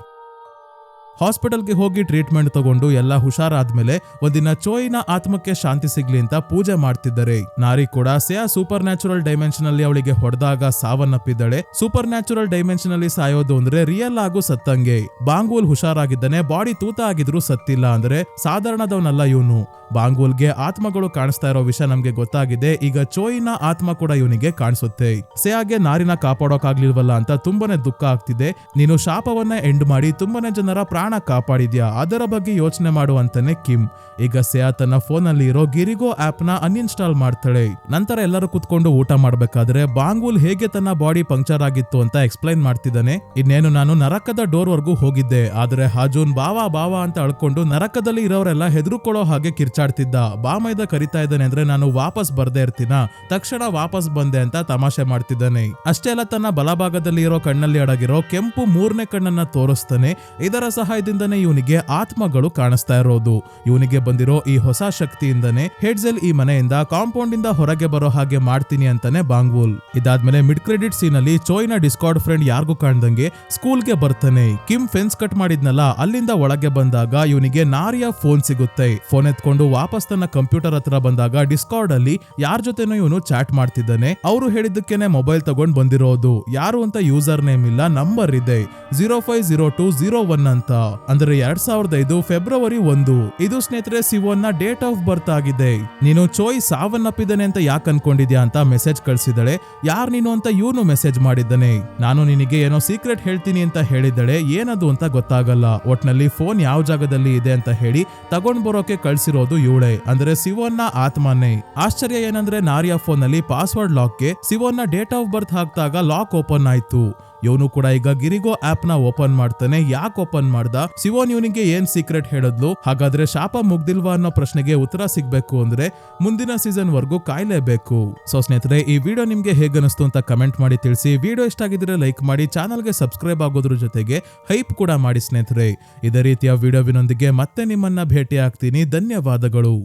ಹಾಸ್ಪಿಟಲ್ಗೆ ಹೋಗಿ ಟ್ರೀಟ್ಮೆಂಟ್ ತಗೊಂಡು ಎಲ್ಲ ಹುಷಾರಾದ್ಮೇಲೆ ಒಂದಿನ ಚೋಯಿನ ಆತ್ಮಕ್ಕೆ ಶಾಂತಿ ಸಿಗ್ಲಿ ಅಂತ ಪೂಜೆ ಮಾಡ್ತಿದ್ದಾರೆ. ನಾರಿ ಕೂಡ ಸೇಯಾ ಸೂಪರ್ ನ್ಯಾಚುರಲ್ ಡೈಮೆನ್ಷನ್ ಅಲ್ಲಿ ಅವಳಿಗೆ ಹೊಡೆದಾಗ ಸಾವನ್ನಪ್ಪಿದ್ದಾಳೆ. ಸೂಪರ್ ನ್ಯಾಚುರಲ್ ಡೈಮೆನ್ಷನ್ ಅಲ್ಲಿ ಸಾಯೋದು ಅಂದ್ರೆ ರಿಯಲ್ ಆಗು ಸತ್ತಂಗೆ. ಬಾಂಗ್ವೂಲ್ ಹುಷಾರಾಗಿದ್ದಾನೆ, ಬಾಡಿ ತೂತ ಆಗಿದ್ರು ಸತ್ತಿಲ್ಲ ಅಂದ್ರೆ ಸಾಧಾರಣದವನಲ್ಲ ಇವನು. ಬಾಂಗ್ವೂಲ್ಗೆ ಆತ್ಮಗಳು ಕಾಣಿಸ್ತಾ ಇರೋ ವಿಷಯ ನಮ್ಗೆ ಗೊತ್ತಾಗಿದೆ. ಈಗ ಚೋಯಿನ ಆತ್ಮ ಕೂಡ ಇವನಿಗೆ ಕಾಣಿಸುತ್ತೆ. ಸೇಯಾಗೆ ನಾರಿನ ಕಾಪಾಡೋಕಾಗ್ಲಿಲ್ವಲ್ಲ ಅಂತ ತುಂಬಾನೇ ದುಃಖ ಆಗ್ತಿದೆ. ನೀನು ಶಾಪವನ್ನ ಎಂಡ್ ಮಾಡಿ ತುಂಬಾನೇ ಜನರ ಪ್ರಾಣ ಕಾಪಾಡಿದ್ಯಾ, ಅದರ ಬಗ್ಗೆ ಯೋಚನೆ ಮಾಡು ಅಂತಾನೆ ಕಿಮ್. ಈಗ ಸೇಯಾ ತನ್ನ ಫೋನ್ ಅಲ್ಲಿ ಇರೋ ಗಿರಿಗೋ ಆಪ್ ನ ಅನ್ಇನ್ಸ್ಟಾಲ್ ಮಾಡ್ತಾಳೆ. ನಂತರ ಎಲ್ಲರೂ ಕುತ್ಕೊಂಡು ಊಟ ಮಾಡ್ಬೇಕಾದ್ರೆ ಬಾಂಗ್ವೂಲ್ ಹೇಗೆ ತನ್ನ ಬಾಡಿ ಪಂಕ್ಚರ್ ಆಗಿತ್ತು ಅಂತ ಎಕ್ಸ್ಪ್ಲೈನ್ ಮಾಡ್ತಿದ್ದಾನೆ. ಇನ್ನೇನು ನಾನು ನರಕದ ಡೋರ್ ವರ್ಗೂ ಹೋಗಿದ್ದೆ, ಆದ್ರೆ ಹಾಜೂನ್ ಬಾವಾ ಬಾವಾ ಅಂತ ಅಳ್ಕೊಂಡು ನರಕದಲ್ಲಿ ಇರೋರೆಲ್ಲ ಹೆದರ್ಕೊಳ್ಳೋ ಹಾಗೆ ಕಿರ್ಚಾಡ್ತಿದ್ದ. ಬಾಮೈದ ಕರಿತಾ ಇದ್ದಾನೆ ಅಂದ್ರೆ ನಾನು ವಾಪಸ್ ಬರ್ದೇ ಇರ್ತೀನ, ತಕ್ಷಣ ವಾಪಸ್ ಬಂದೆ ಅಂತ ತಮಾಷೆ ಮಾಡ್ತಿದ್ದಾನೆ. ಅಷ್ಟೇ ಅಲ್ಲ, ತನ್ನ ಬಲಭಾಗದಲ್ಲಿ ಇರೋ ಕಣ್ಣಲ್ಲಿ ಅಡಗಿರೋ ಕೆಂಪು ಮೂರನೇ ಕಣ್ಣನ್ನ ತೋರಿಸ್ತಾನೆ. ಇದರ ಸಹಾಯದಿಂದನೇ ಇವನಿಗೆ ಆತ್ಮಗಳು ಕಾಣಿಸ್ತಾ ಇರೋದು. ಇವನಿಗೆ ಬಂದಿರೋ ಈ ಹೊಸ ಶಕ್ತಿಯಿಂದನೇ ಹೆಡ್ಜೆಲ್ ಈ ಮನೆಯಿಂದ ಕಾಂಪೌಂಡ್ ಇಂದ ಹೊರಗೆ ಬರೋ ಹಾಗೆ ಮಾಡ್ತೀನಿ ಅಂತಾನೆ ಬಾಂಗ್ವೂಲ್. ಇದಾದ್ಮೇಲೆ ಮಿಡ್ ಕ್ರೆಡಿಟ್ ಸೀನ್ ಅಲ್ಲಿ ಚೋಯ್ನ ಡಿಸ್ಕಾರ್ಡ್ ಫ್ರೆಂಡ್ ಯಾರಿಗೂ ಕಾಣ್ದಂಗೆ ಸ್ಕೂಲ್ಗೆ ಬರ್ತಾನೆ. ಕಿಮ್ ಫೆನ್ಸ್ ಕಟ್ ಮಾಡಿದ್ನಲ್ಲ, ಅಲ್ಲಿಂದ ಒಳಗೆ ಬಂದಾಗ ಇವನಿಗೆ ನಾರಿಯ ಫೋನ್ ಸಿಗುತ್ತೆ. ಫೋನ್ ಎತ್ಕೊಂಡು ವಾಪಸ್ ತನ್ನ ಕಂಪ್ಯೂಟರ್ ಹತ್ರ ಬಂದಾಗ ಡಿಸ್ಕಾರ್ಡ್ ಅಲ್ಲಿ ಯಾರ ಜೊತೆನೋ ಇವನು ಚಾಟ್ ಮಾಡ್ತಿದ್ದಾನೆ. ಅವರು ಹೇಳಿದ್ದಕ್ಕೇನೆ ಮೊಬೈಲ್ ತಗೊಂಡ್ ಬಂದಿರೋದು. ಯಾರು ಅಂತ ಯೂಸರ್ ನೇಮ್ ಇಲ್ಲ, ನಂಬರ್ ಇದೆ 050201 ಅಂತ, ಅಂದ್ರೆ 2005 ಫೆಬ್ರವರಿ 1. ಇದು ಸ್ನೇಹಿತರೆ ಸಿವೋನ್ನ ಡೇಟ್ ಆಫ್ ಬರ್ತ್ ಆಗಿದೆ. ನೀನು ಚೋಯ್ ಸಾವನ್ನಪ್ಪಿದ್ದಾನೆ ಅಂತ ಯಾಕೆ ಅನ್ಕೊಂಡಿದ್ಯಾ ಅಂತ ಮೆಸೇಜ್ ಕಳ್ಸಿದಳೆ. ಯಾರ್ ನೀನು ಅಂತ ಇವನು ಮೆಸೇಜ್ ಮಾಡಿದ್ದಾನೆ. ನಾನು ನಿನಗೆ ಏನೋ ಸೀಕ್ರೆಟ್ ಹೇಳ್ತೀನಿ ಅಂತ ಹೇಳಿದಳೆ, ಏನದು ಅಂತ ಗೊತ್ತಾಗಲ್ಲ. ಒಟ್ನಲ್ಲಿ ಫೋನ್ ಯಾವ ಜಾಗದಲ್ಲಿ ಇದೆ ಅಂತ ಹೇಳಿ ತಗೊಂಡ್ ಬರೋಕೆ ಕಳ್ಸಿರೋದು ಇವಳೆ, ಅಂದ್ರೆ ಸಿವೋನ್ನ ಆತ್ಮನೇ. ಆಶ್ಚರ್ಯ ಏನಂದ್ರೆ ನಾರಿಯ ಫೋನ್ ಅಲ್ಲಿ ಪಾಸ್ವರ್ಡ್ ಲಾಕ್ಗೆ ಸಿವೋನ್ನ ಡೇಟ್ ಆಫ್ ಬರ್ತ್ ಹಾಕಿದಾಗ ಲಾಕ್ ಓಪನ್ ಆಯ್ತು. ಇವನು ಕೂಡ ಈಗ ಗಿರಿಗೋ ಆಪ್ ನ ಓಪನ್ ಮಾಡ್ತಾನೆ. ಯಾಕೆ ಓಪನ್ ಮಾಡ್ದ? ಸಿವೋನ್ ಇವನಿಗೆ ಏನ್ ಸೀಕ್ರೆಟ್ ಹೇಳಿದ್ಲು? ಹಾಗಾದ್ರೆ ಶಾಪ ಮುಗ್ದಿಲ್ವಾ ಅನ್ನೋ ಪ್ರಶ್ನೆಗೆ ಉತ್ತರ ಸಿಗ್ಬೇಕು ಅಂದ್ರೆ ಮುಂದಿನ ಸೀಸನ್ ವರ್ಗೂ ಕಾಯ್ಲೇಬೇಕು. ಸೊ ಸ್ನೇಹಿತರೆ, ಈ ವಿಡಿಯೋ ನಿಮ್ಗೆ ಹೇಗನಿಸ್ತು ಅಂತ ಕಮೆಂಟ್ ಮಾಡಿ ತಿಳಿಸಿ. ವಿಡಿಯೋ ಇಷ್ಟ ಆಗಿದ್ರೆ ಲೈಕ್ ಮಾಡಿ, ಚಾನಲ್ಗೆ ಸಬ್ಸ್ಕ್ರೈಬ್ ಆಗೋದ್ರ ಜೊತೆಗೆ ಹೈಪ್ ಕೂಡ ಮಾಡಿ ಸ್ನೇಹಿತರೆ. ಇದೇ ರೀತಿಯ ವಿಡಿಯೋವಿನೊಂದಿಗೆ ಮತ್ತೆ ನಿಮ್ಮನ್ನ ಭೇಟಿ ಆಗ್ತೀನಿ. ಧನ್ಯವಾದಗಳು.